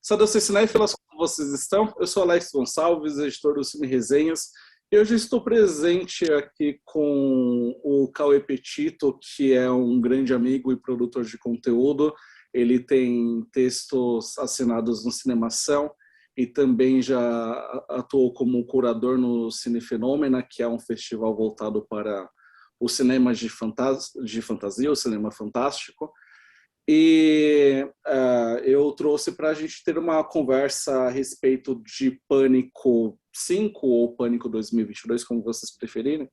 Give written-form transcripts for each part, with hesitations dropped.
Saudações cinéfilas, como vocês estão? Eu sou Alex Gonçalves, editor do Cine Resenhas, e hoje estou presente aqui com o Cauê Petito, que é um grande amigo e produtor de conteúdo. Ele tem textos assinados no Cinemação e também já atuou como curador no Cine Fenômena, que é um festival voltado para o cinema de fantasia, o cinema fantástico. E eu trouxe para a gente ter uma conversa a respeito de Pânico 5 ou Pânico 2022, como vocês preferirem.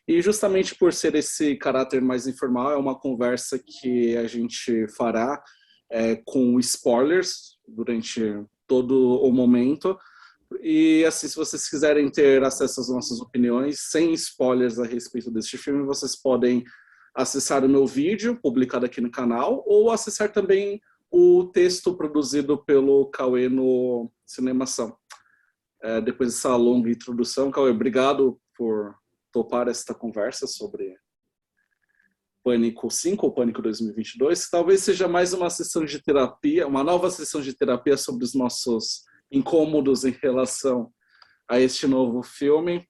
E justamente por ser esse caráter mais informal, é uma conversa que a gente fará com spoilers durante todo o momento. E assim, se vocês quiserem ter acesso às nossas opiniões, sem spoilers a respeito deste filme, vocês podem acessar o meu vídeo, publicado aqui no canal, ou acessar também o texto produzido pelo Cauê no Cinemação. Depois dessa longa introdução, Cauê, obrigado por topar esta conversa sobre Pânico 5 ou Pânico 2022. Talvez seja mais uma sessão de terapia, uma nova sessão de terapia sobre os nossos incômodos em relação a este novo filme.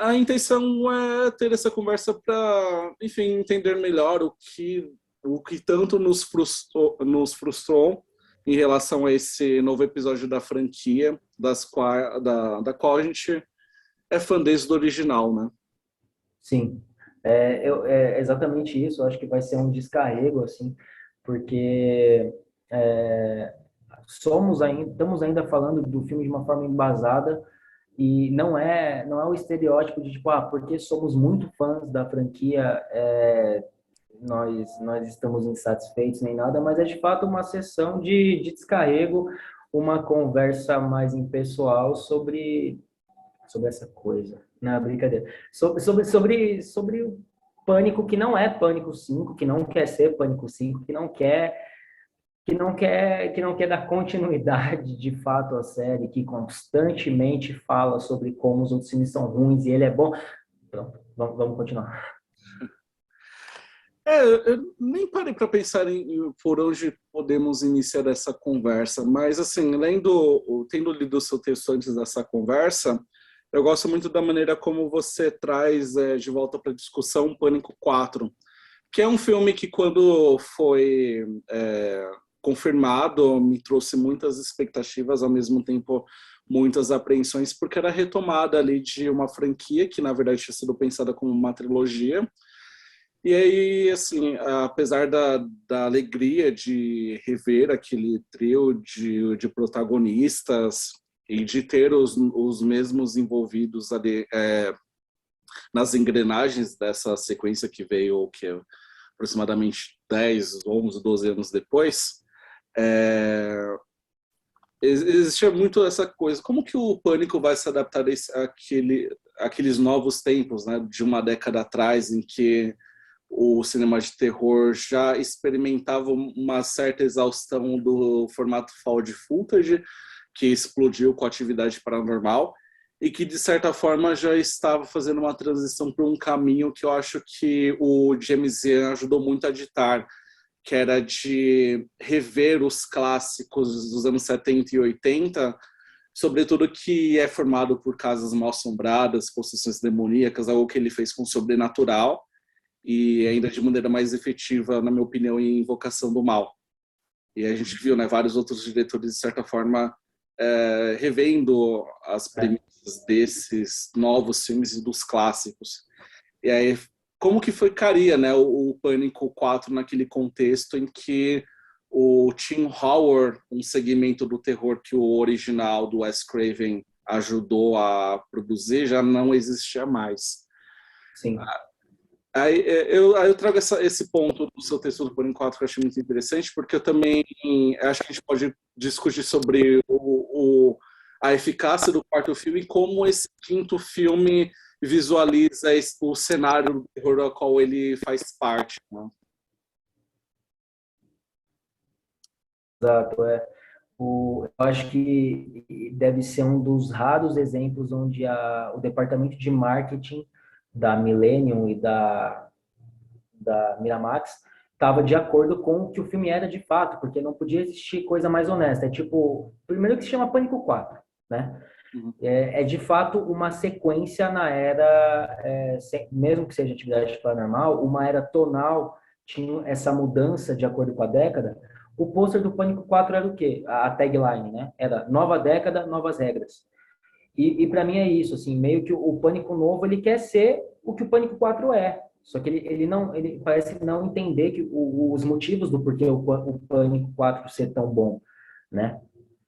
A intenção é ter essa conversa para, enfim, entender melhor o que tanto nos frustrou em relação a esse novo episódio da franquia, da qual a gente é fã desde o original, né? Sim, é exatamente isso. Eu acho que vai ser um descarrego, assim, porque é, estamos ainda falando do filme de uma forma embasada e não é o estereótipo de tipo, porque somos muito fãs da franquia, nós estamos insatisfeitos nem nada, mas é de fato uma sessão de descarrego, uma conversa mais impessoal sobre essa coisa. Não, brincadeira. Sobre o Pânico, que não é Pânico 5, que não quer ser Pânico 5, que não quer dar continuidade de fato à série, que constantemente fala sobre como os outros filmes são ruins e ele é bom. Pronto, vamos continuar. Eu nem parei para pensar por onde podemos iniciar essa conversa, mas assim, tendo lido o seu texto antes dessa conversa, eu gosto muito da maneira como você traz de volta para a discussão Pânico 4, que é um filme que quando foi confirmado me trouxe muitas expectativas, ao mesmo tempo muitas apreensões, porque era a retomada ali de uma franquia que na verdade tinha sido pensada como uma trilogia. E aí, assim, apesar da alegria de rever aquele trio de protagonistas e de ter os mesmos envolvidos ali, nas engrenagens dessa sequência que veio, que é aproximadamente 10, 11, 12 anos depois, existia muito essa coisa. Como que o Pânico vai se adaptar àqueles novos tempos, né, de uma década atrás, em que o cinema de terror já experimentava uma certa exaustão do formato found footage, que explodiu com a Atividade Paranormal, e que, de certa forma, já estava fazendo uma transição para um caminho que eu acho que o James Wan ajudou muito a ditar, que era de rever os clássicos dos anos 70 e 80, sobretudo que é formado por casas mal-assombradas, possessões demoníacas, algo que ele fez com Sobrenatural, e ainda de maneira mais efetiva, na minha opinião, em Invocação do Mal. E a gente viu, né, vários outros diretores, de certa forma, revendo as premissas desses novos filmes e dos clássicos. E aí, como que ficaria, né, o Pânico 4 naquele contexto em que o Tim Howard, um segmento do terror que o original do Wes Craven ajudou a produzir, já não existia mais. Sim. Aí eu trago esse ponto do seu texto do Pânico 4 que eu achei muito interessante, porque eu também acho que a gente pode discutir sobre a eficácia do quarto filme e como esse quinto filme visualiza o cenário do terror ao qual ele faz parte, né? Exato, eu acho que deve ser um dos raros exemplos onde o departamento de marketing da Millennium e da Miramax estava de acordo com o que o filme era de fato, porque não podia existir coisa mais honesta. É tipo, primeiro que se chama Pânico 4, né? Uhum. É de fato uma sequência na era, mesmo que seja atividade paranormal, uma era tonal, tinha essa mudança de acordo com a década. O pôster do Pânico 4 era o quê? A tagline, né? Era nova década, novas regras. E para mim é isso, assim, meio que o Pânico novo, ele quer ser o que o Pânico 4 é. Só que ele não, ele parece não entender que os motivos do porquê o Pânico 4 ser tão bom, né?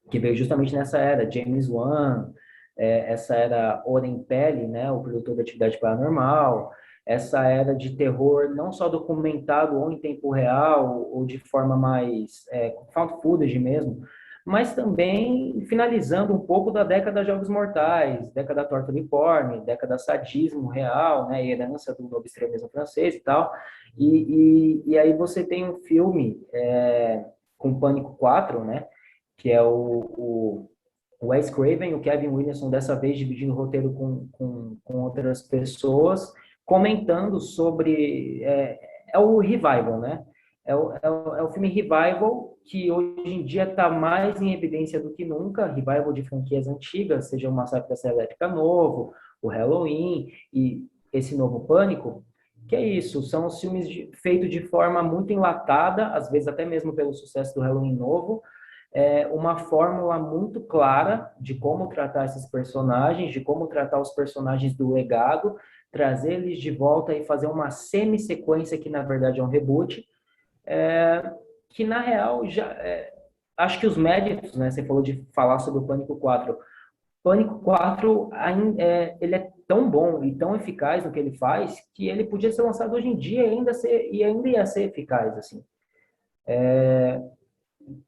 Que veio justamente nessa era, James Wan, essa era Oren Peli, né, o produtor da Atividade Paranormal, essa era de terror não só documentado ou em tempo real, ou de forma mais found footage mesmo, mas também finalizando um pouco da década de Jogos Mortais, década Torture Porn, década sadismo real, né, herança do novo extremismo francês e tal. E aí você tem um filme com Pânico 4, né, que é o Wes Craven e o Kevin Williamson, dessa vez dividindo o roteiro com outras pessoas, comentando sobre... É o Revival, né? É o filme Revival, que hoje em dia está mais em evidência do que nunca, Revival de franquias antigas, seja o Massacre da Serra Elétrica novo, o Halloween e esse novo Pânico, que é isso, são os filmes feitos de forma muito enlatada, às vezes até mesmo pelo sucesso do Halloween novo, uma fórmula muito clara de como tratar esses personagens, de como tratar os personagens do legado, trazer eles de volta e fazer uma semi-sequência que, na verdade, é um reboot, que, na real, já... acho que os méritos, né? Você falou de falar sobre o Pânico 4. Pânico 4, ele é tão bom e tão eficaz no que ele faz que ele podia ser lançado hoje em dia e ainda ia ser eficaz, assim.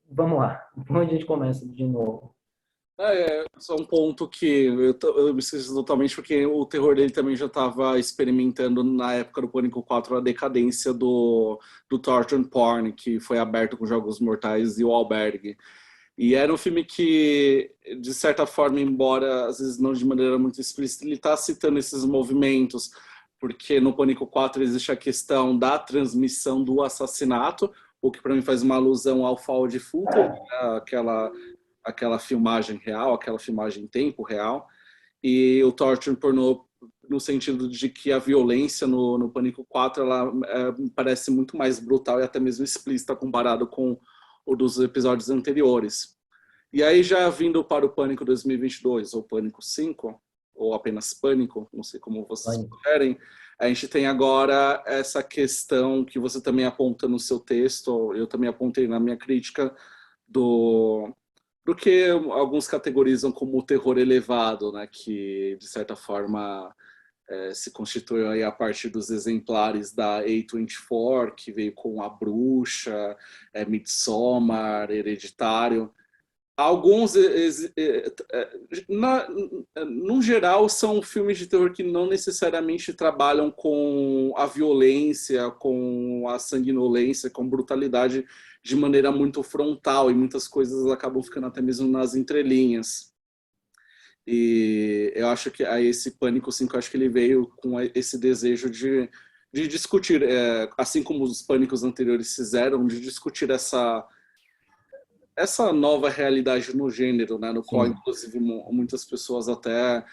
Vamos lá, onde a gente começa de novo? Só um ponto que eu me esqueci totalmente, porque o terror dele também já estava experimentando na época do Pânico 4 a decadência do Torture Porn, que foi aberto com Jogos Mortais e o Albergue. E era um filme que, de certa forma, embora às vezes não de maneira muito explícita, ele está citando esses movimentos, porque no Pânico 4 existe a questão da transmissão do assassinato, o que para mim faz uma alusão ao found footage, né? aquela filmagem real, aquela filmagem em tempo real, e o torture pornô no sentido de que a violência no Pânico 4 ela parece muito mais brutal e até mesmo explícita comparado com o dos episódios anteriores. E aí já vindo para o Pânico 2022, ou Pânico 5, ou apenas Pânico, não sei como vocês preferem, a gente tem agora essa questão que você também aponta no seu texto, eu também apontei na minha crítica, do que alguns categorizam como terror elevado, né, que de certa forma se constituiu aí a partir dos exemplares da A24, que veio com A Bruxa, Midsommar, Hereditário. Alguns, no geral, são filmes de terror que não necessariamente trabalham com a violência, com a sanguinolência, com brutalidade de maneira muito frontal, e muitas coisas acabam ficando até mesmo nas entrelinhas. E eu acho que a esse Pânico 5, eu acho que ele veio com esse desejo de discutir, assim como os Pânicos anteriores fizeram, de discutir essa nova realidade no gênero, né, no qual, inclusive, muitas pessoas até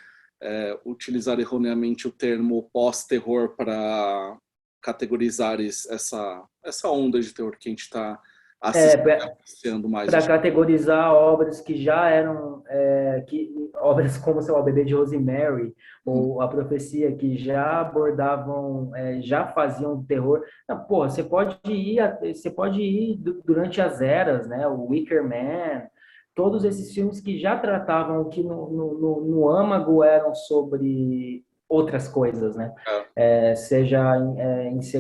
utilizaram erroneamente o termo pós-terror para categorizar essa onda de terror que a gente está assistindo mais. Para categorizar obras que já eram, obras como, sei lá, O Bebê de Rosemary, ou A Profecia, que já abordavam, já faziam terror. Não, pô, você pode ir durante as eras, né? O Wicker Man, todos esses filmes que já tratavam que no âmago eram sobre outras coisas, né? Seja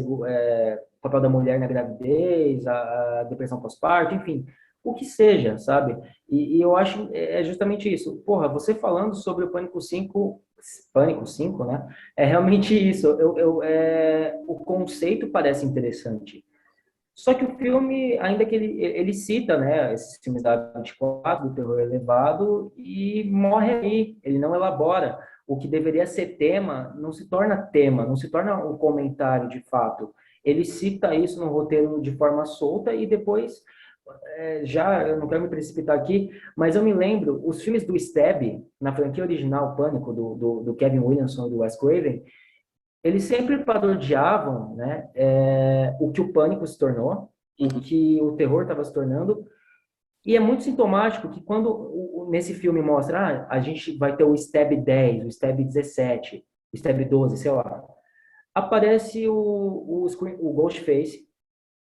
o papel da mulher na gravidez, a depressão pós-parto, enfim, o que seja, sabe? E eu acho justamente isso. Porra, você falando sobre o Pânico 5, né? É realmente isso. O conceito parece interessante. Só que o filme, ainda que ele cita, né, esses filmes da 24, do terror elevado, e morre aí, ele não elabora. O que deveria ser tema não se torna tema, não se torna um comentário de fato. ele cita isso no roteiro de forma solta e depois, já, eu não quero me precipitar aqui, mas eu me lembro, os filmes do Stab, na franquia original Pânico, do Kevin Williamson e do Wes Craven, eles sempre parodiavam, né, o que o Pânico se tornou, o Uhum. que o terror estava se tornando, e é muito sintomático que quando nesse filme mostra, a gente vai ter o Stab 10, o Stab 17, o Stab 12, sei lá, aparece o Ghostface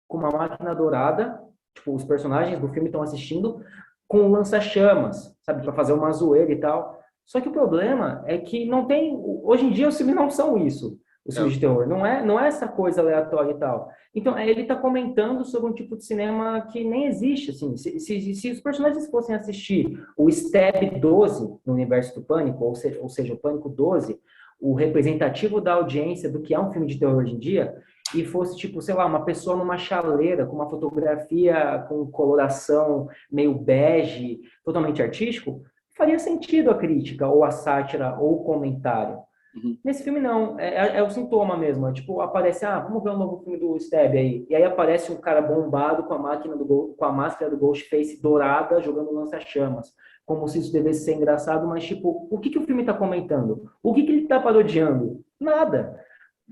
com uma máquina dourada, tipo, os personagens do filme estão assistindo com um lança-chamas, sabe, para fazer uma zoeira e tal. Só que o problema é que não tem, hoje em dia os filmes não são isso, os É. filmes de terror, não é essa coisa aleatória e tal. Então, ele está comentando sobre um tipo de cinema que nem existe, assim. Se os personagens fossem assistir o Stab 12 no universo do Pânico, ou seja, o Pânico 12, o representativo da audiência do que é um filme de terror hoje em dia, e fosse, tipo, sei lá, uma pessoa numa chaleira com uma fotografia com coloração meio bege, totalmente artístico, faria sentido a crítica, ou a sátira, ou o comentário. Uhum. Nesse filme, não. É o sintoma mesmo. É, tipo, aparece, vamos ver um novo filme do Stab aí. E aí aparece um cara bombado com a máquina com a máscara do Ghostface dourada, jogando lança-chamas. Como se isso devesse ser engraçado, mas, tipo, o que o filme está comentando? O que ele está parodiando? Nada.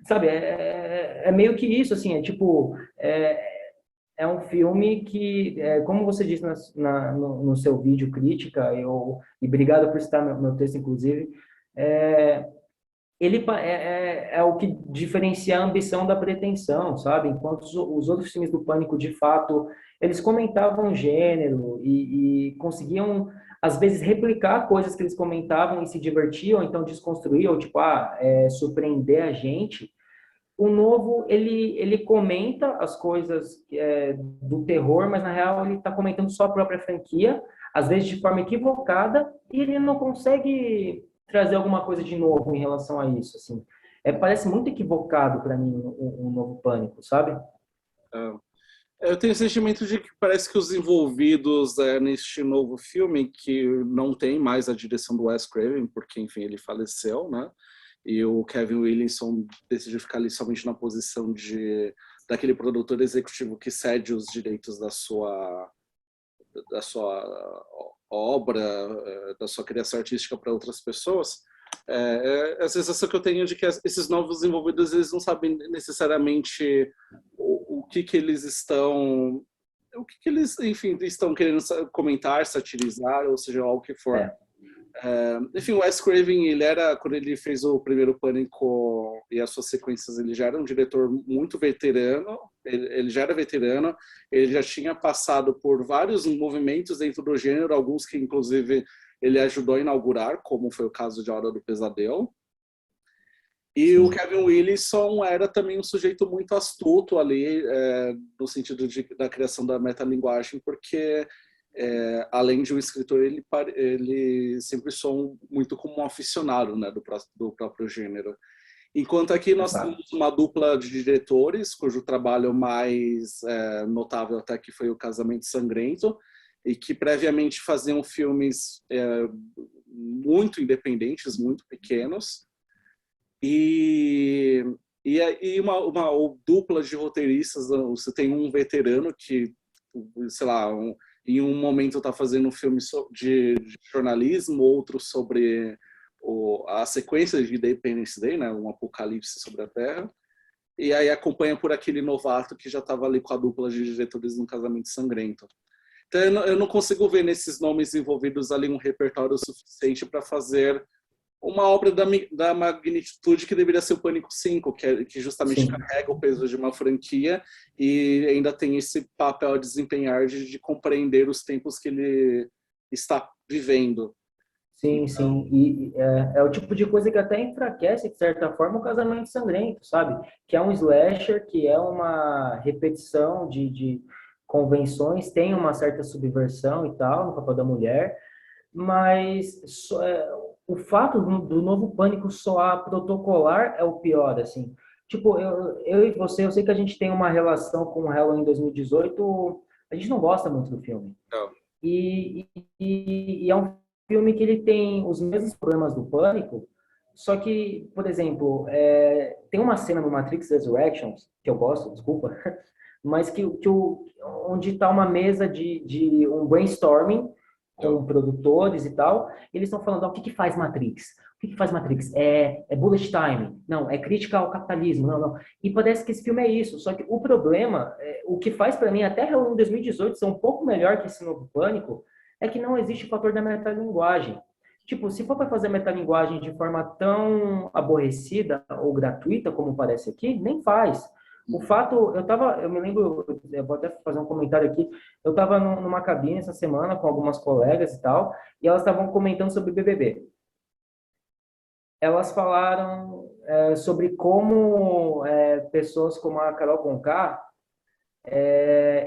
Sabe, é meio que isso, assim, é tipo, é um filme que, como você disse no seu vídeo crítica, e obrigado por citar meu texto, inclusive, é, é o que diferencia a ambição da pretensão, sabe? Enquanto os outros filmes do Pânico, de fato, eles comentavam o gênero e conseguiam, às vezes, replicar coisas que eles comentavam e se divertiam, então desconstruir, ou tipo, surpreender a gente. O novo, ele comenta as coisas do terror, mas na real ele está comentando só a própria franquia, às vezes de forma equivocada, e ele não consegue trazer alguma coisa de novo em relação a isso, assim. Parece muito equivocado para mim o novo Pânico, sabe? Eu tenho o sentimento de que parece que os envolvidos neste novo filme, que não tem mais a direção do Wes Craven, porque, enfim, ele faleceu, né? E o Kevin Williamson decidiu ficar ali somente na posição daquele produtor executivo que cede os direitos da sua obra, da sua criação artística para outras pessoas. A sensação que eu tenho de que esses novos envolvidos, eles não sabem necessariamente o que eles estão, enfim, estão querendo comentar, satirizar, ou seja, algo que for. É, Enfim, o Wes Craven, quando ele fez o primeiro Pânico e as suas sequências, ele já era um diretor muito veterano, ele já era veterano, ele já tinha passado por vários movimentos dentro do gênero, alguns que inclusive ele ajudou a inaugurar, como foi o caso de A Hora do Pesadelo. E o sim, Kevin Williamson era também um sujeito muito astuto ali, no sentido da criação da metalinguagem, porque além de um escritor, ele sempre soa muito como um aficionado, né, do próprio gênero. Enquanto aqui nós exato. temos uma dupla de diretores, cujo trabalho mais notável até que foi o Casamento Sangrento, e que previamente faziam filmes muito independentes, muito pequenos, e, e uma dupla de roteiristas. Você tem um veterano que, sei lá, em um momento está fazendo um filme de jornalismo, outro sobre a sequência de Independence Day, né, um apocalipse sobre a Terra, e aí acompanha por aquele novato que já estava ali com a dupla de diretores no Casamento Sangrento. Então eu não consigo ver nesses nomes envolvidos ali um repertório suficiente para fazer uma obra da magnitude que deveria ser o Pânico 5, que justamente Sim. carrega o peso de uma franquia e ainda tem esse papel a desempenhar de compreender os tempos que ele está vivendo. Sim, Então, sim. E é o tipo de coisa que até enfraquece, de certa forma, o Casamento Sangrento, sabe? Que é um slasher, que é uma repetição de convenções, tem uma certa subversão e tal no papel da mulher, mas o fato do novo Pânico soar protocolar é o pior, assim. Tipo, eu e você, eu sei que a gente tem uma relação com o Halloween 2018, a gente não gosta muito do filme. não. E é um filme que ele tem os mesmos problemas do Pânico, Só que, por exemplo, tem uma cena no Matrix Resurrections, que eu gosto, desculpa, mas onde está uma mesa de um brainstorming com produtores e tal, e eles estão falando, o que faz Matrix? O que faz Matrix? É bullet time? Não, é crítica ao capitalismo? Não, não. E parece que esse filme é isso, só que o problema, o que faz para mim, até Halloween 2018 ser um pouco melhor que esse novo Pânico, é que não existe o fator da metalinguagem. Tipo, se for para fazer metalinguagem de forma tão aborrecida ou gratuita como parece aqui, nem faz. O fato, eu me lembro, eu vou até fazer um comentário aqui, eu estava numa cabine essa semana com algumas colegas e tal, e elas estavam comentando sobre BBB. Elas falaram sobre como pessoas como a Carol Conká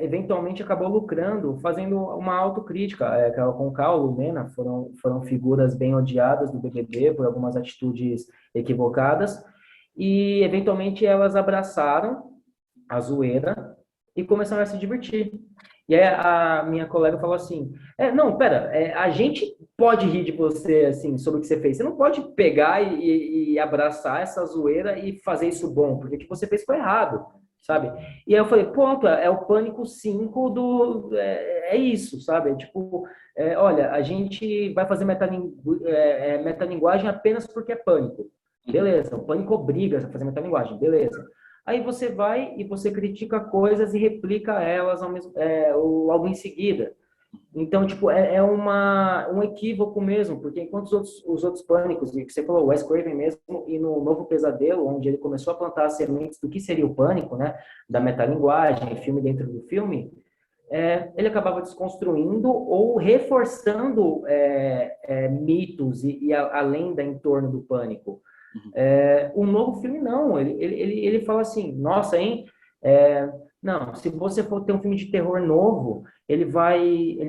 eventualmente acabou lucrando, fazendo uma autocrítica. Carol Conká, o Lumena foram figuras bem odiadas do BBB por algumas atitudes equivocadas, e eventualmente elas abraçaram a zoeira e começaram a se divertir. E aí a minha colega falou assim, não, pera, a gente pode rir de você, assim, sobre o que você fez. Você não pode pegar e abraçar essa zoeira e fazer isso bom, porque o que você fez foi errado, sabe? E aí eu falei, pronto, é o Pânico 5 é isso, sabe? Tipo, olha, a gente vai fazer metalinguagem apenas porque é Pânico. Beleza, o Pânico obriga a fazer metalinguagem, beleza. Aí você vai e você critica coisas e replica elas logo em seguida. Então, tipo, um equívoco mesmo, porque enquanto os outros pânicos, e que você falou, o Wes Craven mesmo, e no Novo Pesadelo, onde ele começou a plantar as sementes do que seria o pânico, né, da metalinguagem, filme dentro do filme, ele acabava desconstruindo ou reforçando mitos e a lenda em torno do pânico. O novo filme não, ele fala assim, nossa, hein, não, se você for ter um filme de terror novo, ele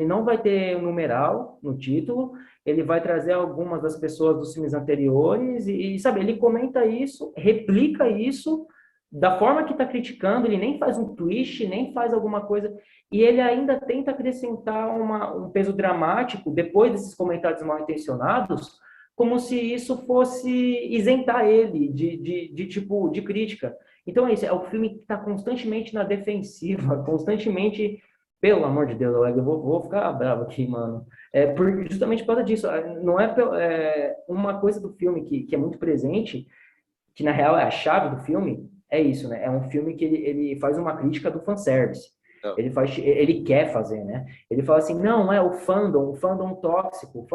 não vai ter um numeral no título, ele vai trazer algumas das pessoas dos filmes anteriores e sabe, ele comenta isso, replica isso da forma que está criticando, ele nem faz um twist, nem faz alguma coisa, e ele ainda tenta acrescentar um peso dramático depois desses comentários mal intencionados, como se isso fosse isentar ele de crítica. Então é isso, é o filme que está constantemente na defensiva, constantemente, pelo amor de Deus, eu vou ficar bravo aqui, mano. Justamente por causa disso, não uma coisa do filme que é muito presente, que na real é a chave do filme, é isso, né? É um filme que ele faz uma crítica do fanservice. Ele quer fazer, né? Ele fala assim, não, o fandom tóxico,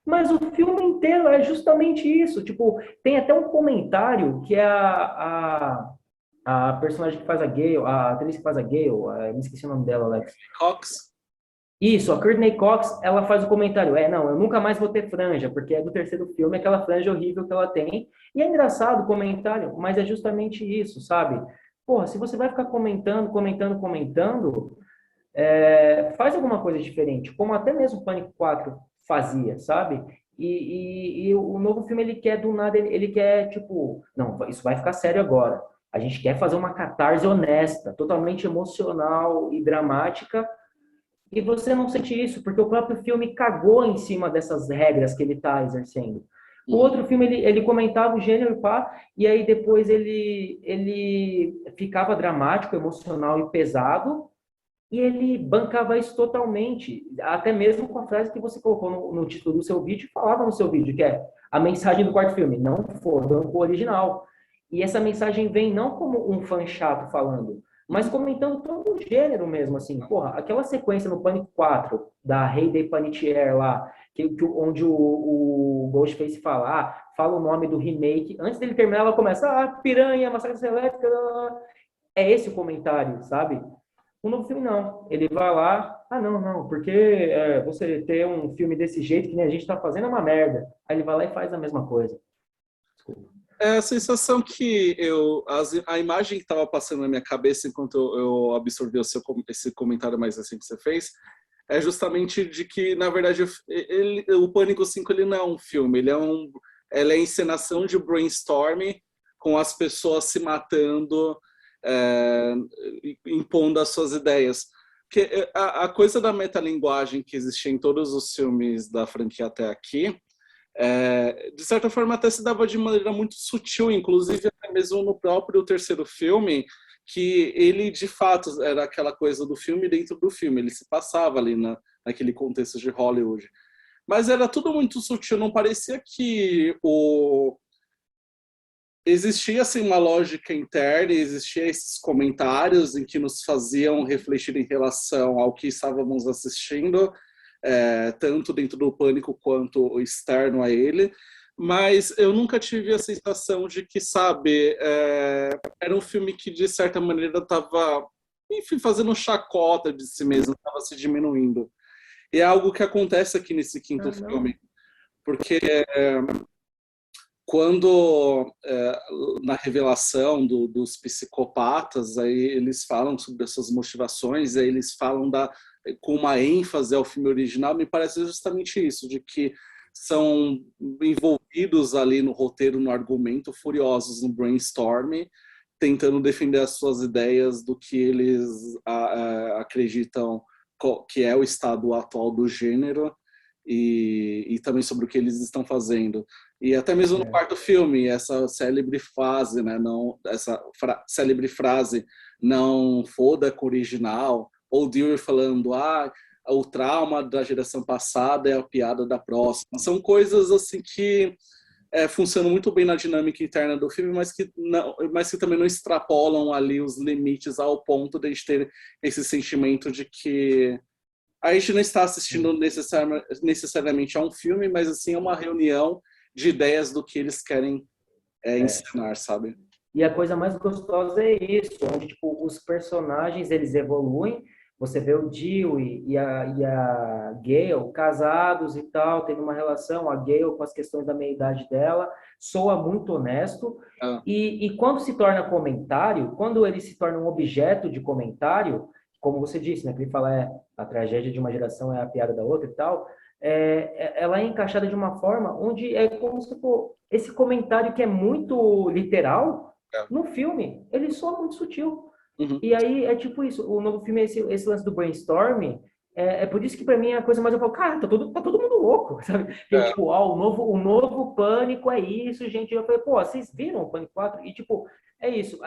mas o filme inteiro é justamente isso. Tipo, tem até um comentário que é a personagem que faz a Gale, a atriz que faz a Gale, eu me esqueci o nome dela, Alex. Cox. Isso, a Courtney Cox, ela faz o comentário, não, eu nunca mais vou ter franja, porque é do terceiro filme, aquela franja horrível que ela tem. E é engraçado o comentário, mas é justamente isso, sabe? Porra, se você vai ficar comentando, faz alguma coisa diferente, como até mesmo o Pânico 4 fazia, sabe? E o novo filme, ele quer, do nada, ele quer, tipo, não, isso vai ficar sério agora. A gente quer fazer uma catarse honesta, totalmente emocional e dramática, e você não sente isso, porque o próprio filme cagou em cima dessas regras que ele está exercendo. O outro filme, ele comentava o gênero, pá, e aí depois ele ficava dramático, emocional e pesado, e ele bancava isso totalmente, até mesmo com a frase que você colocou no título do seu vídeo, falava no seu vídeo, que é a mensagem do quarto filme, não foram com o original. E essa mensagem vem não como um fã chato falando, mas comentando todo o gênero mesmo, assim. Porra, aquela sequência no Pânico 4, da Hayday Panettiere lá, onde o Ghostface fala o nome do remake, antes dele terminar, ela começa, piranha, massacre elétrica, é esse o comentário, sabe? O novo filme não. Ele vai lá, não, porque você ter um filme desse jeito que nem a gente tá fazendo é uma merda. Aí ele vai lá e faz a mesma coisa. Desculpa. É a sensação que a imagem que estava passando na minha cabeça enquanto eu absorvi esse comentário mais assim que você fez, é justamente de que, na verdade, o Pânico 5 ele não é um filme, ele é encenação de brainstorming com as pessoas se matando, impondo as suas ideias. Porque a coisa da metalinguagem que existia em todos os filmes da franquia até aqui De certa forma até se dava de maneira muito sutil, inclusive até mesmo no próprio terceiro filme, que ele de fato era aquela coisa do filme dentro do filme, ele se passava ali naquele contexto de Hollywood. Mas era tudo muito sutil, não parecia que existia assim, uma lógica interna, existia esses comentários em que nos faziam refletir em relação ao que estávamos assistindo, tanto dentro do Pânico quanto externo a ele, mas eu nunca tive a sensação de que, sabe, era um filme que de certa maneira estava, enfim, fazendo chacota de si mesmo, estava se diminuindo. E é algo que acontece aqui nesse quinto filme, porque quando na revelação dos psicopatas, aí eles falam sobre as suas motivações, aí eles falam com uma ênfase ao filme original, me parece justamente isso, de que são envolvidos ali no roteiro, no argumento, furiosos no brainstorm, tentando defender as suas ideias do que eles acreditam que é o estado atual do gênero e também sobre o que eles estão fazendo. E até mesmo no quarto filme, essa célebre frase, né, célebre frase, não foda com o original, ou Dewey falando, o trauma da geração passada é a piada da próxima. São coisas assim que funcionam muito bem na dinâmica interna do filme, mas que também não extrapolam ali os limites ao ponto de a gente ter esse sentimento de que a gente não está assistindo necessariamente a um filme, mas assim a uma reunião de ideias do que eles querem ensinar, sabe? E a coisa mais gostosa é isso, onde tipo, os personagens eles evoluem. Você vê o Dewey e a Gale casados e tal, tendo uma relação, a Gale com as questões da meia-idade dela, soa muito honesto. E quando se torna comentário, quando ele se torna um objeto de comentário, como você disse, né, que ele fala a tragédia de uma geração é a piada da outra e tal, ela é encaixada de uma forma onde é como se for esse comentário que é muito literal, no filme, ele soa muito sutil. Uhum. E aí é tipo isso, o novo filme é esse lance do brainstorming, por isso que para mim é a coisa mais eu falo, cara, tá todo mundo louco, sabe? E, tipo, o novo Pânico é isso, gente. Eu falei, pô, vocês viram o Pânico 4? E tipo, é isso.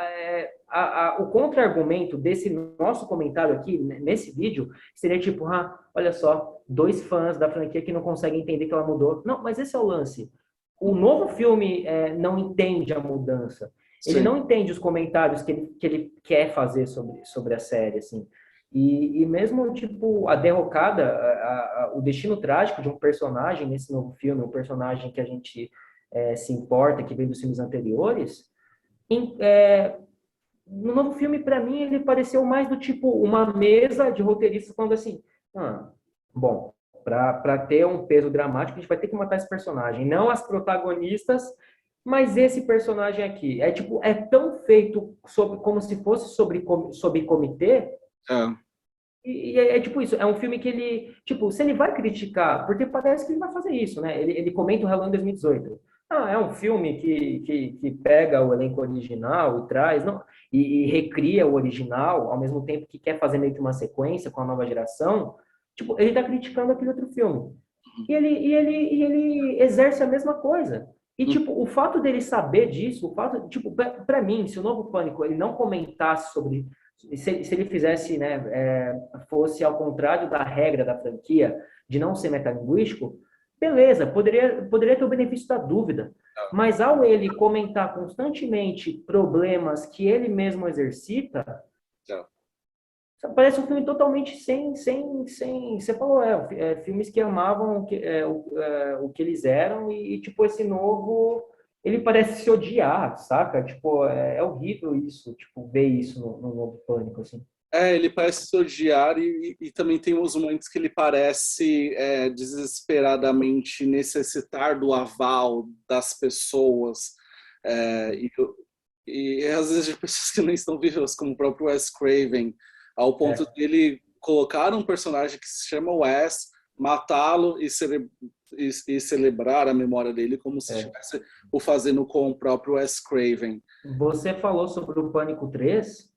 O contra-argumento desse nosso comentário aqui, nesse vídeo, seria tipo, olha só, 2 fãs da franquia que não conseguem entender que ela mudou. Não, mas esse é o lance. O novo filme não entende a mudança. Ele não entende os comentários que ele quer fazer sobre a série, assim. E mesmo, tipo, a derrocada, o destino trágico de um personagem nesse novo filme, um personagem que a gente se importa, que veio dos filmes anteriores, no novo filme, para mim, ele pareceu mais do tipo uma mesa de roteiristas falando assim, bom, para ter um peso dramático, a gente vai ter que matar esse personagem, não as protagonistas, mas esse personagem aqui. É tão feito como se fosse sobre comitê, e tipo isso, é um filme que ele, tipo, se ele vai criticar, porque parece que ele vai fazer isso, né? Ele comenta o Hellão 2018. É um filme que pega o elenco original e traz, não, e recria o original, ao mesmo tempo que quer fazer meio que uma sequência com a nova geração. Tipo, ele tá criticando aquele outro filme. E ele exerce a mesma coisa. E, tipo, o fato dele saber disso, tipo, para mim, se o Novo Pânico ele não comentasse sobre se ele fizesse, né, fosse ao contrário da regra da franquia de não ser metalinguístico, beleza, poderia ter o benefício da dúvida. Mas ao ele comentar constantemente problemas que ele mesmo exercita, parece um filme totalmente sem. Você falou, filmes que amavam o que eles eram e, tipo, esse novo ele parece se odiar, saca? Tipo, é horrível isso, tipo, ver isso no Novo Pânico, assim. Ele parece se odiar e também tem uns momentos que ele parece desesperadamente necessitar do aval das pessoas e às vezes de pessoas que não estão vivas, como o próprio Wes Craven, ao ponto de ele colocar um personagem que se chama Wes, matá-lo e celebrar a memória dele como se estivesse o fazendo com o próprio Wes Craven. Você falou sobre o Pânico 3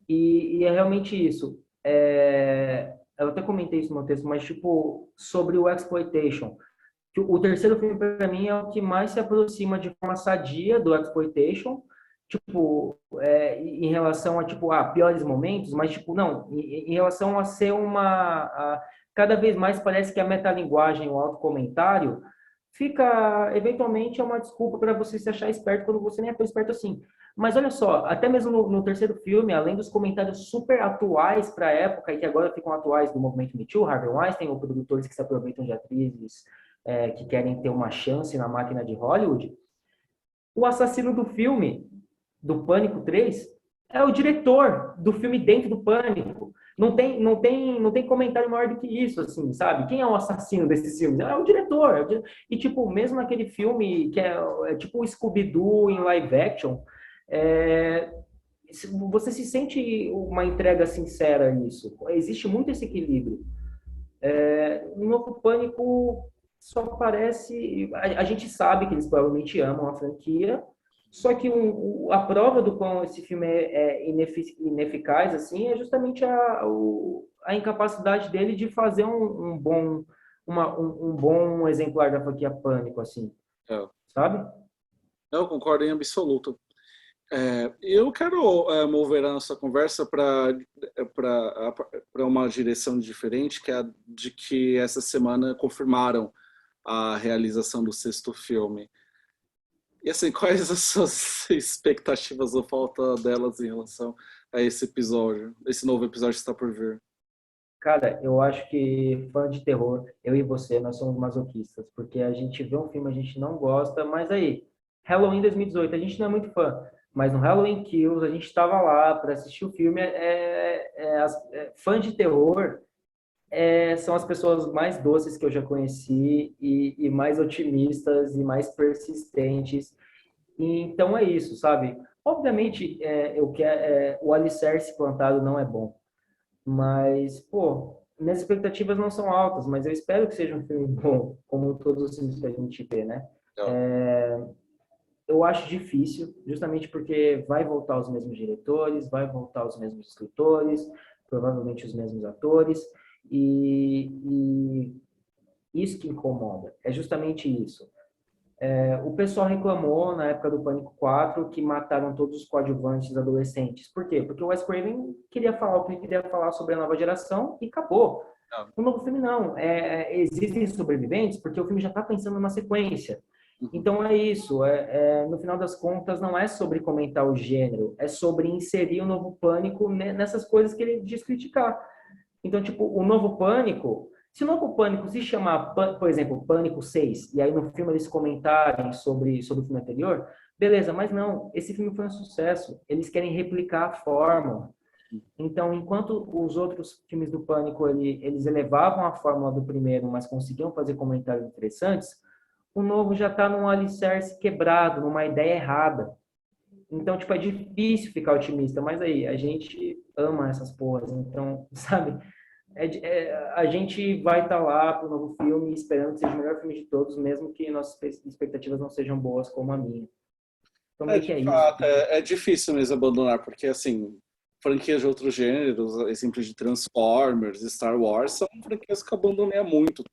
e é realmente isso. Eu até comentei isso no texto, mas tipo, sobre o exploitation. O terceiro filme, para mim, é o que mais se aproxima de forma sadia do exploitation, tipo, em relação a, tipo, piores momentos, mas, tipo, não, em relação a ser cada vez mais parece que a metalinguagem, o autocomentário, fica, eventualmente, é uma desculpa para você se achar esperto quando você nem é tão esperto assim. Mas olha só, até mesmo no terceiro filme, além dos comentários super atuais para a época, e que agora ficam atuais do movimento Me Too, Harvey Weinstein, ou produtores que se aproveitam de atrizes que querem ter uma chance na máquina de Hollywood, o assassino do filme, do Pânico 3, é o diretor do filme dentro do Pânico. Não tem comentário maior do que isso, assim, sabe? Quem é o assassino desse filme? É o diretor. E, tipo, mesmo naquele filme que é tipo o Scooby-Doo em live action, é, você se sente uma entrega sincera nisso. Existe muito esse equilíbrio. No novo Pânico só parece. A gente sabe que eles provavelmente amam a franquia, só que a prova do quão esse filme é ineficaz assim é justamente a incapacidade dele de fazer um bom exemplar da franquia Pânico, assim, É, sabe? eu concordo em absoluto. Eu quero mover a nossa conversa para uma direção diferente, que é a de que essa semana confirmaram a realização do sexto filme. E assim, quais as suas expectativas ou falta delas em relação a esse episódio, esse novo episódio que está por vir? Cara, eu acho que fã de terror, eu e você, nós somos masoquistas, porque a gente vê um filme, a gente não gosta, mas aí, Halloween 2018, a gente não é muito fã, mas no Halloween Kills a gente estava lá para assistir o filme. Fã de terror são as pessoas mais doces que eu já conheci e mais otimistas e mais persistentes. E, então é isso, sabe? Obviamente, o alicerce plantado não é bom. Mas, pô, minhas expectativas não são altas, mas eu espero que seja um filme bom, como todos os filmes que a gente vê, né? Não. Eu acho difícil, justamente porque vai voltar os mesmos diretores, vai voltar os mesmos escritores, provavelmente os mesmos atores, e isso que incomoda, é justamente isso. O pessoal reclamou na época do Pânico 4 que mataram todos os coadjuvantes adolescentes. Por quê? Porque o Wes Craven queria falar o que ele queria falar sobre a nova geração e acabou. Não. O novo filme não. Existem sobreviventes porque o filme já está pensando numa sequência. Uhum. Então é isso. No final das contas, não é sobre comentar o gênero, é sobre inserir o novo Pânico nessas coisas que ele diz criticar. Então, tipo, o novo Pânico, se o novo Pânico se chamar, por exemplo, Pânico 6, e aí no filme eles comentarem sobre o filme anterior, beleza, mas não, esse filme foi um sucesso. Eles querem replicar a fórmula. Então, enquanto os outros filmes do Pânico, eles elevavam a fórmula do primeiro, mas conseguiam fazer comentários interessantes, o novo já está num alicerce quebrado, numa ideia errada. Então, tipo, é difícil ficar otimista, mas aí, a gente ama essas porras, então, sabe? A gente vai estar lá pro novo filme esperando que seja o melhor filme de todos, mesmo que nossas expectativas não sejam boas como a minha. Então, meio que De é isso. fato, é difícil mesmo abandonar, porque assim, franquias de outros gêneros, exemplos de Transformers, Star Wars, são franquias que eu abandonei há muito.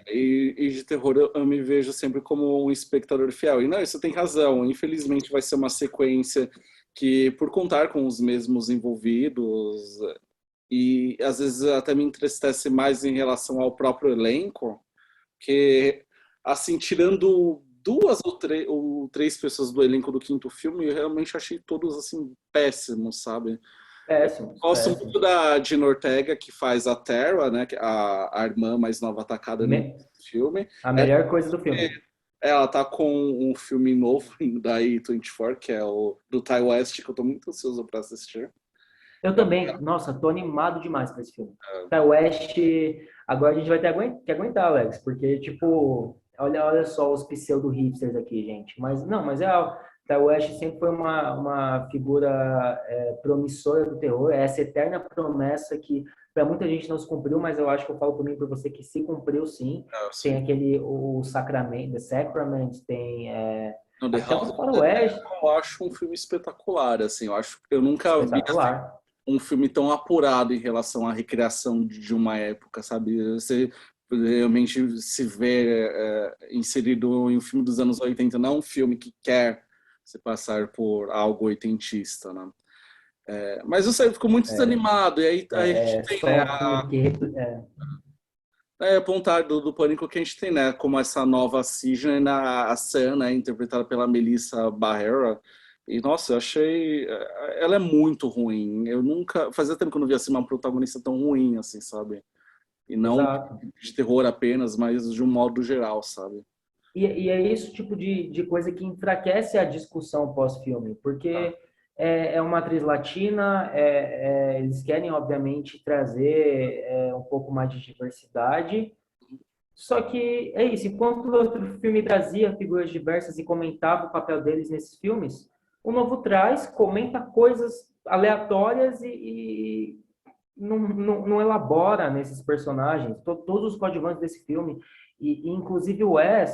E de terror eu me vejo sempre como um espectador fiel. E não, isso tem razão. Infelizmente vai ser uma sequência que, por contar com os mesmos envolvidos, e às vezes até me entristece mais em relação ao próprio elenco, que, assim, tirando duas ou três pessoas do elenco do quinto filme, eu realmente achei todos, assim, péssimos, sabe? Péssimos, Gosto muito péssimos. da Gina Ortega, que faz a Tara, né, a irmã mais nova atacada no filme. A melhor coisa do filme. Ela tá com um filme novo da A24, que é o do Ty West, que eu tô muito ansioso para assistir. Eu também. Nossa, tô animado demais para esse filme. Ty West, agora a gente vai ter que aguentar, Alex, porque, tipo, olha só os pseudo-hipsters aqui, gente. Mas Ty West sempre foi uma figura promissora do terror, é essa eterna promessa que para muita gente não se cumpriu, mas eu acho que eu falo por mim, por você, que se cumpriu sim. Tem Sim. o Sacrament, The Sacrament, tem No The até House os of the Dead, faroeste, eu acho um filme espetacular, assim, eu nunca vi assim, espetacular. um filme tão apurado em relação à recriação de uma época, sabe? Você realmente se vê inserido em um filme dos anos 80, não um filme que quer se passar por algo oitentista, né? Mas eu sei, eu fico muito desanimado, e aí a gente tem, né, Só que apontar do Pânico que a gente tem, né, como essa nova Signe, a Sam, né, interpretada pela Melissa Barrera, e nossa, eu achei, ela é muito ruim, eu nunca, fazia tempo que eu não via assim uma protagonista tão ruim, assim, sabe? E não exato. de terror apenas, mas de um modo geral, sabe? E é esse tipo de coisa que enfraquece a discussão pós-filme, Ah, porque é uma atriz latina, eles querem, obviamente, trazer um pouco mais de diversidade, só que é isso, enquanto o outro filme trazia figuras diversas e comentava o papel deles nesses filmes, o novo traz, comenta coisas aleatórias e não elabora nesses personagens. Todos os coadjuvantes desse filme, e inclusive o Wes,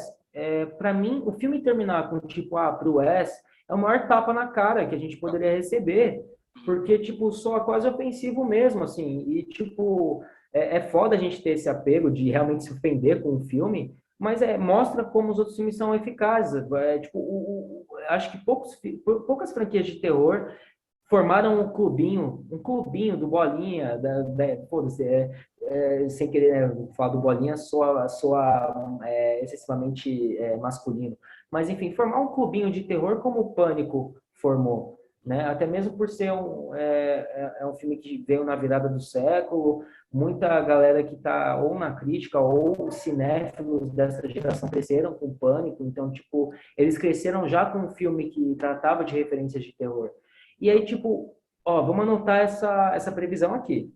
para mim, o filme terminar com tipo, pro Wes, é o maior tapa na cara que a gente poderia receber, porque, tipo, soa quase ofensivo mesmo, assim, e, tipo, é foda a gente ter esse apego de realmente se ofender com o filme, mas mostra como os outros filmes são eficazes. Tipo, acho que poucas franquias de terror formaram um clubinho do Bolinha, foda-se, sem querer, né, falar do Bolinha, soa excessivamente masculino. Mas, enfim, formar um clubinho de terror como o Pânico formou, né? Até mesmo por ser um filme que veio na virada do século, muita galera que está ou na crítica ou cinéfilos dessa geração cresceram com o Pânico, então, tipo, eles cresceram já com um filme que tratava de referências de terror. E aí, tipo, vamos anotar essa previsão aqui.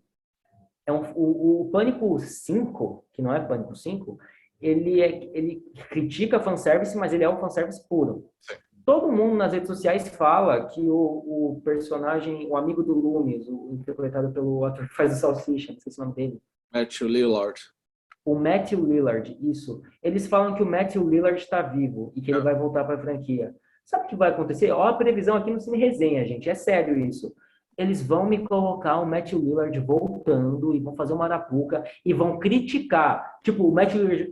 O Pânico 5, que não é Pânico 5, ele critica fanservice, mas ele é um fanservice puro. Todo mundo nas redes sociais fala que o personagem, o amigo do Loomis, interpretado pelo ator que faz o Salsicha, não sei se é o nome dele. Matthew Lillard. O Matthew Lillard, isso. Eles falam que o Matthew Lillard está vivo e que ele vai voltar para a franquia. Sabe o que vai acontecer? Ó, a previsão aqui no Cine Resenha, gente. É sério isso. Eles vão me colocar o Matthew Lillard voltando e vão fazer uma arapuca e vão criticar. Tipo, o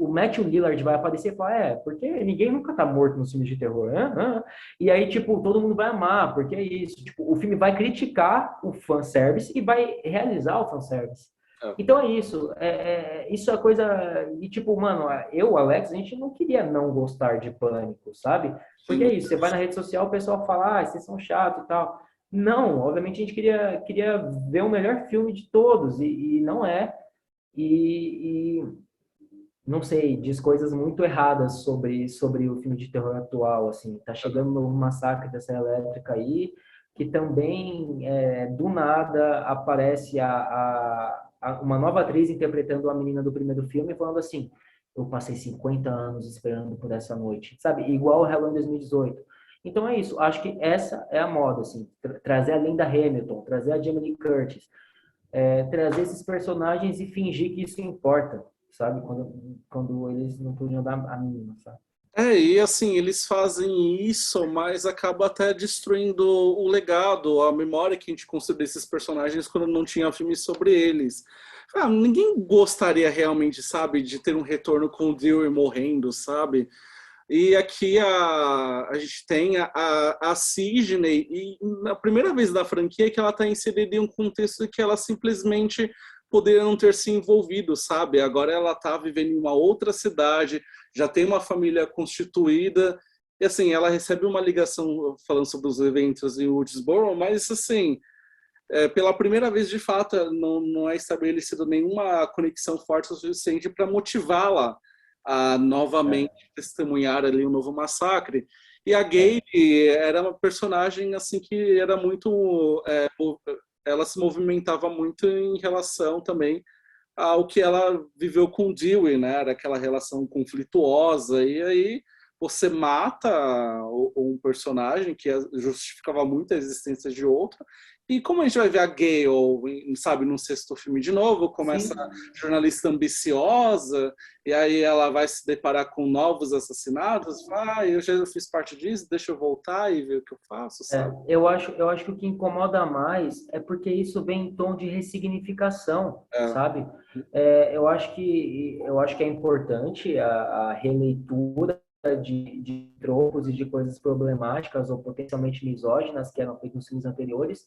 Matthew Lillard vai aparecer e falar, porque ninguém nunca tá morto nos filmes de terror. E aí, tipo, todo mundo vai amar, porque é isso. Tipo, o filme vai criticar o fanservice e vai realizar o fanservice. É. Então é isso. Isso é coisa. E tipo, mano, eu, Alex, a gente não queria não gostar de Pânico, sabe? Porque é isso. Você vai na rede social, o pessoal fala, vocês são chatos e tal. Não, obviamente a gente queria ver o melhor filme de todos, e não é. E não sei, diz coisas muito erradas sobre o filme de terror atual, assim. Tá chegando o novo Massacre da Serra Elétrica aí, que também, do nada, aparece uma nova atriz interpretando a menina do primeiro filme, falando assim, eu passei 50 anos esperando por essa noite, sabe? Igual o Halloween 2018. Então é isso, acho que essa é a moda, assim, trazer a Linda Hamilton, trazer a Jamie Lee Curtis, trazer esses personagens e fingir que isso importa, sabe? Quando eles não podiam dar a mínima, sabe? E assim, eles fazem isso, mas acaba até destruindo o legado, a memória que a gente construiu desses personagens quando não tinha filme sobre eles. Ninguém gostaria realmente, sabe, de ter um retorno com o Dewey morrendo, sabe? E aqui a gente tem a Sidney, e na primeira vez da franquia que ela está inserida em um contexto que ela simplesmente poderia não ter se envolvido, sabe? Agora ela está vivendo em uma outra cidade, já tem uma família constituída, e assim, ela recebe uma ligação falando sobre os eventos em Woodsboro, mas assim, pela primeira vez, de fato, não é estabelecida nenhuma conexão forte o suficiente para motivá-la a novamente testemunhar ali um novo massacre. E a Gayle era uma personagem assim que era muito, ela se movimentava muito em relação também ao que ela viveu com o Dewey, né? Era aquela relação conflituosa, e aí você mata um personagem que justificava muito a existência de outro, E como a gente vai ver a Gale, sabe, num sexto filme de novo, como essa Sim. jornalista ambiciosa, e aí ela vai se deparar com novos assassinatos, eu já fiz parte disso, deixa eu voltar e ver o que eu faço, sabe? Eu acho que o que incomoda mais é porque isso vem em tom de ressignificação, É, sabe? Eu acho que é importante a releitura de tropos e de coisas problemáticas ou potencialmente misóginas que eram feitas nos filmes anteriores,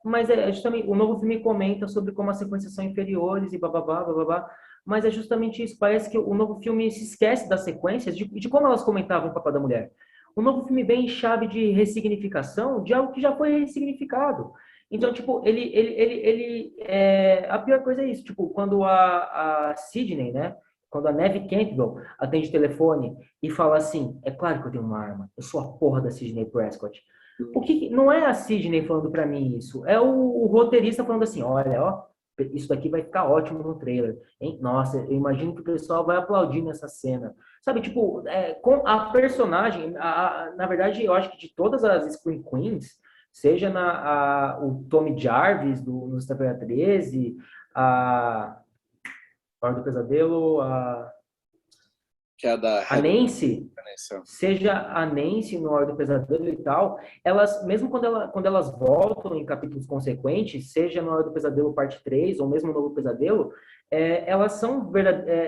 mas é justamente o novo filme comenta sobre como as sequências são inferiores e bababá, bababá, mas é justamente isso. Parece que o novo filme se esquece das sequências, de como elas comentavam o papel da mulher. O novo filme vem em chave de ressignificação de algo que já foi ressignificado. Então, tipo, a pior coisa é isso. Tipo, quando a Sidney, né? Quando a Neve Campbell atende o telefone e fala assim, é claro que eu tenho uma arma, eu sou a porra da Sidney Prescott. Não é a Sidney falando pra mim isso, é o roteirista falando assim, olha, ó, isso daqui vai ficar ótimo no trailer, hein? Nossa, eu imagino que o pessoal vai aplaudir nessa cena. Sabe, tipo, com a personagem, na verdade, eu acho que de todas as Scream Queens, seja o Tommy Jarvis, no Sexta-feira 13, a Hora do Pesadelo, que é a da a Heather Nancy, Vanessa. seja a Nancy no Hora do Pesadelo e tal, elas, mesmo quando elas voltam em capítulos consequentes, seja no Hora do Pesadelo parte 3 ou mesmo no Novo Pesadelo, elas são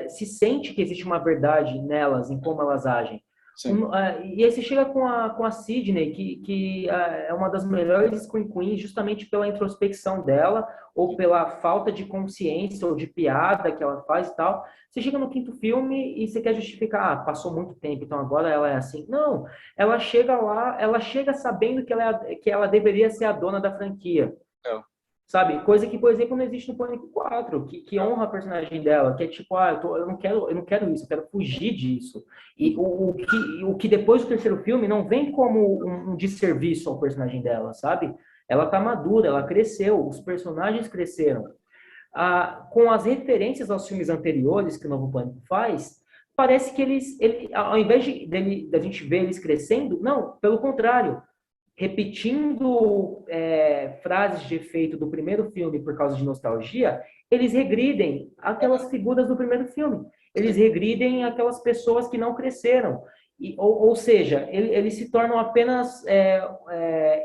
se sente que existe uma verdade nelas, em como elas agem. Sim. E aí você chega com a Sidney, que é uma das melhores Scream Queens, justamente pela introspecção dela, ou pela falta de consciência, ou de piada que ela faz e tal. Você chega no quinto filme e você quer justificar, passou muito tempo, então agora ela é assim. Não, ela chega lá, ela chega sabendo que ela deveria ser a dona da franquia. É, Sabe? Coisa que, por exemplo, não existe no Pânico 4, que honra a personagem dela, que é tipo, eu não quero isso, eu quero fugir disso. E o que depois do terceiro filme não vem como um desserviço ao personagem dela, sabe? Ela tá madura, ela cresceu, os personagens cresceram. Com as referências aos filmes anteriores que o Novo Pânico faz, parece que ao invés da gente ver eles crescendo, não, pelo contrário, repetindo frases de efeito do primeiro filme por causa de nostalgia, eles regridem aquelas figuras do primeiro filme. Eles sim. regridem aquelas pessoas que não cresceram. Ou seja, eles se tornam apenas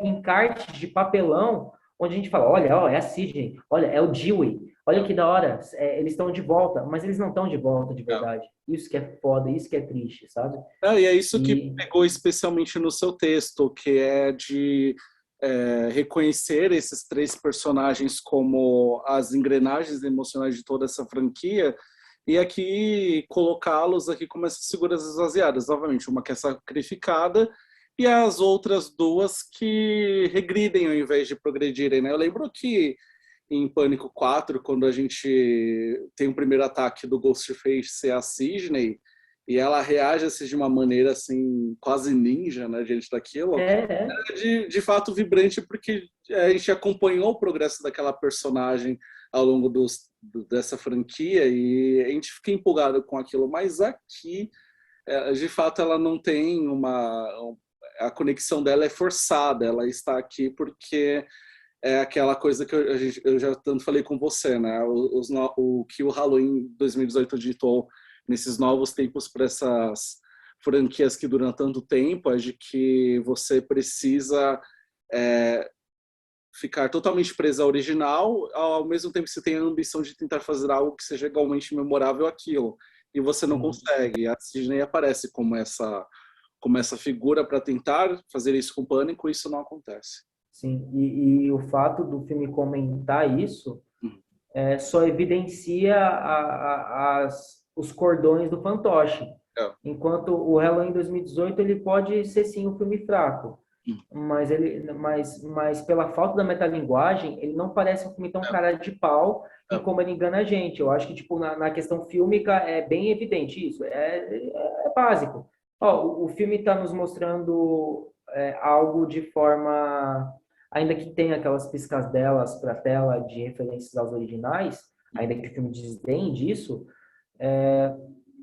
encartes de papelão, onde a gente fala, olha, ó, é a Sidney, olha, é o Dewey, olha que da hora, eles estão de volta, mas eles não estão de volta de É. verdade. Isso que é foda, isso que é triste, sabe? E é isso que E pegou especialmente no seu texto, que é de reconhecer esses três personagens como as engrenagens emocionais de toda essa franquia e aqui colocá-los aqui como essas figuras esvaziadas. Novamente, uma que é sacrificada e as outras duas que regridem ao invés de progredirem, né? Eu lembro que em Pânico 4, quando a gente tem o primeiro ataque do Ghostface ser a Sidney, e ela reage assim, de uma maneira assim quase ninja, né, diante daquilo, é, de fato vibrante porque a gente acompanhou o progresso daquela personagem ao longo dessa franquia e a gente fica empolgado com aquilo, mas aqui de fato ela não tem a conexão dela é forçada, ela está aqui porque é aquela coisa que eu já tanto falei com você, né? O que o Halloween 2018 ditou nesses novos tempos para essas franquias que duram tanto tempo é de que você precisa é, ficar totalmente preso ao original, ao mesmo tempo que você tem a ambição de tentar fazer algo que seja igualmente memorável àquilo. E você não sim. consegue. A Disney aparece como essa figura para tentar fazer isso com Pânico, e isso não acontece. Sim, e o fato do filme comentar isso só evidencia os cordões do fantoche. É. Enquanto o Halloween 2018 ele pode ser sim um filme fraco, mas pela falta da metalinguagem, ele não parece um filme tão cara de pau em É. como ele engana a gente. Eu acho que tipo na questão fílmica é bem evidente isso, é básico. Ó, o filme está nos mostrando algo de forma, ainda que tenha aquelas piscadelas para a tela de referências aos originais, ainda que o filme desdenhe disso, é,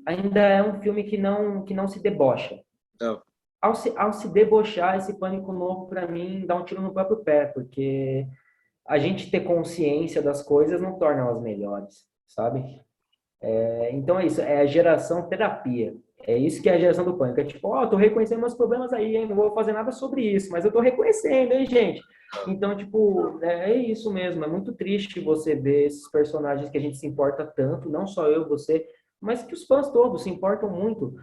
ainda é um filme que não se debocha. É. Ao se debochar, esse Pânico Novo, para mim, dá um tiro no próprio pé, porque a gente ter consciência das coisas não torna elas melhores, sabe? Então é isso, é a geração terapia. É isso que é a geração do pânico. É tipo, ó, tô reconhecendo meus problemas aí, hein? Não vou fazer nada sobre isso, mas eu tô reconhecendo, hein, gente? Então, tipo, é isso mesmo. É muito triste você ver esses personagens que a gente se importa tanto, não só eu, você, mas que os fãs todos se importam muito,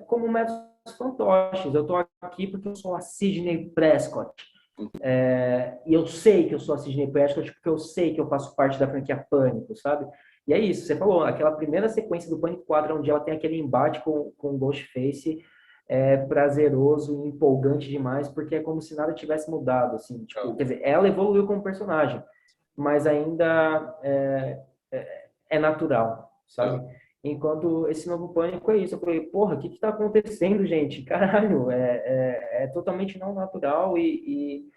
como métodos fantoches. Eu tô aqui porque eu sou a Sidney Prescott. E eu sei que eu sou a Sidney Prescott porque eu sei que eu faço parte da franquia Pânico, sabe? E é isso, você falou, aquela primeira sequência do Pânico 4, onde ela tem aquele embate com o Ghostface, é prazeroso e empolgante demais, porque é como se nada tivesse mudado, assim, tipo, quer dizer, ela evoluiu como personagem, mas ainda é natural, sabe? Enquanto esse novo Pânico é isso, eu falei, porra, o que que tá acontecendo, gente? Caralho, é totalmente não natural e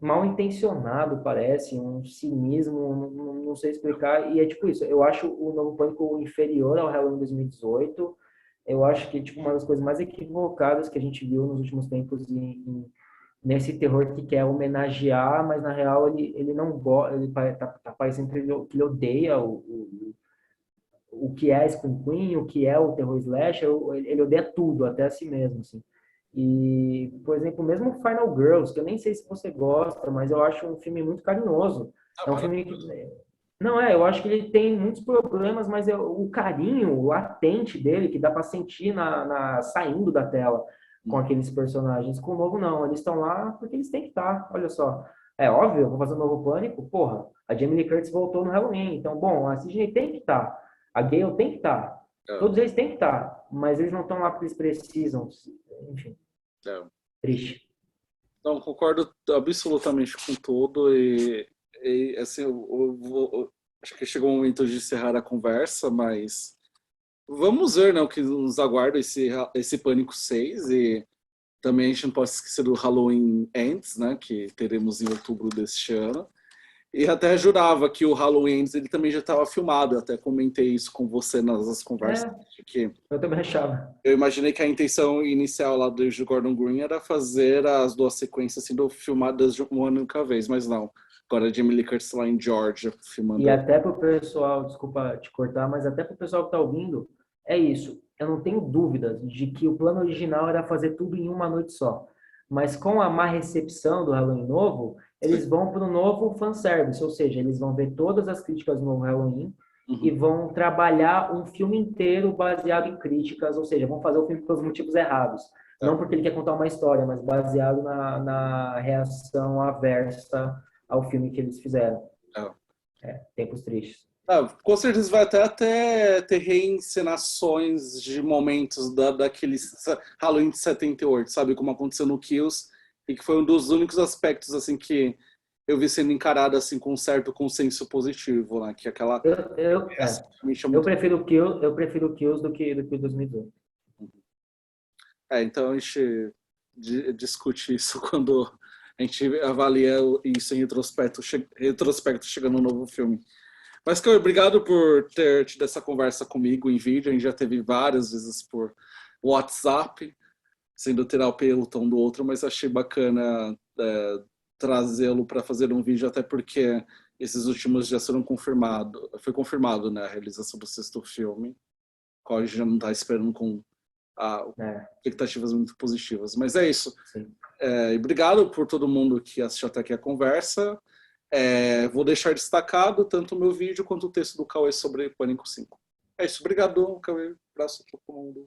mal intencionado, parece, um cinismo, não sei explicar, e é tipo isso, eu acho o Novo Pânico inferior ao Halloween 2018, eu acho que tipo uma das coisas mais equivocadas que a gente viu nos últimos tempos nesse terror que quer homenagear, mas na real ele não gosta, tá parecendo que ele odeia o que é Scream Queen, o que é o terror slasher, ele odeia tudo, até a si mesmo, assim. E, por exemplo, mesmo Final Girls, que eu nem sei se você gosta, mas eu acho um filme muito carinhoso. É um filme que... Não, eu acho que ele tem muitos problemas, mas o carinho latente dele, que dá para sentir saindo da tela com aqueles personagens. Com o novo, não. Eles estão lá porque eles têm que estar. Olha só. É óbvio, eu vou fazer um novo Pânico. Porra, a Jamie Lee Curtis voltou no Halloween. Então, bom, a Sidney tem que estar. A Gale tem que estar. Todos eles têm que estar. Mas eles não estão lá porque eles precisam. Enfim. Triste. Não, concordo absolutamente com tudo e assim, acho que chegou o momento de encerrar a conversa, mas vamos ver, né, o que nos aguarda esse Pânico 6 e também a gente não pode esquecer do Halloween Ends, né, que teremos em outubro deste ano. E até jurava que o Halloween Ends ele também já estava filmado, eu até comentei isso com você nas conversas, que Eu também achava. eu imaginei que a intenção inicial lá do Gordon Green era fazer as duas sequências sendo filmadas de uma única vez, mas não. Agora a Jamie Lee Curtis lá em Georgia E filmando. até para o pessoal, desculpa te cortar, mas até para o pessoal que está ouvindo, é isso. Eu não tenho dúvidas de que o plano original era fazer tudo em uma noite só. Mas com a má recepção do Halloween novo, eles vão para o novo fanservice, ou seja, eles vão ver todas as críticas do novo Halloween e vão trabalhar um filme inteiro baseado em críticas, ou seja, vão fazer o filme pelos motivos errados. Não porque ele quer contar uma história, mas baseado na reação aversa ao filme que eles fizeram. Tempos tristes. Com certeza vai até ter reencenações de momentos daquele Halloween de 78, sabe? Como aconteceu no Kills, e que foi um dos únicos aspectos assim que eu vi sendo encarado assim com um certo consenso positivo, né? Que aquela Eu prefiro Kills do que o 2018. Então a gente discute isso quando a gente avalia isso em retrospecto chegando no novo filme. Mas, Cauê, obrigado por ter tido essa conversa comigo em vídeo. A gente já teve várias vezes por WhatsApp, sendo tirar o pelo tom do outro, mas achei bacana trazê-lo para fazer um vídeo, até porque esses últimos já foram confirmados. Foi confirmado, né, a realização do sexto filme, qual a gente já não está esperando com expectativas muito positivas. Mas é isso. Obrigado por todo mundo que assistiu até aqui a conversa. Vou deixar destacado tanto o meu vídeo quanto o texto do Cauê sobre Pânico 5. É isso. Obrigado, Cauê. Abraço a todo mundo.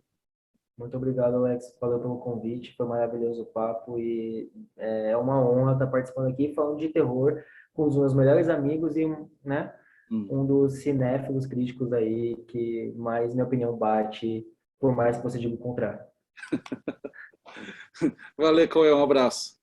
Muito obrigado, Alex. Valeu pelo convite. Foi maravilhoso o papo e é uma honra estar participando aqui falando de terror com os meus melhores amigos e, né, um dos cinéfilos críticos aí que mais minha opinião bate, por mais que você diga o contrário. Valeu, Cauê. Um abraço.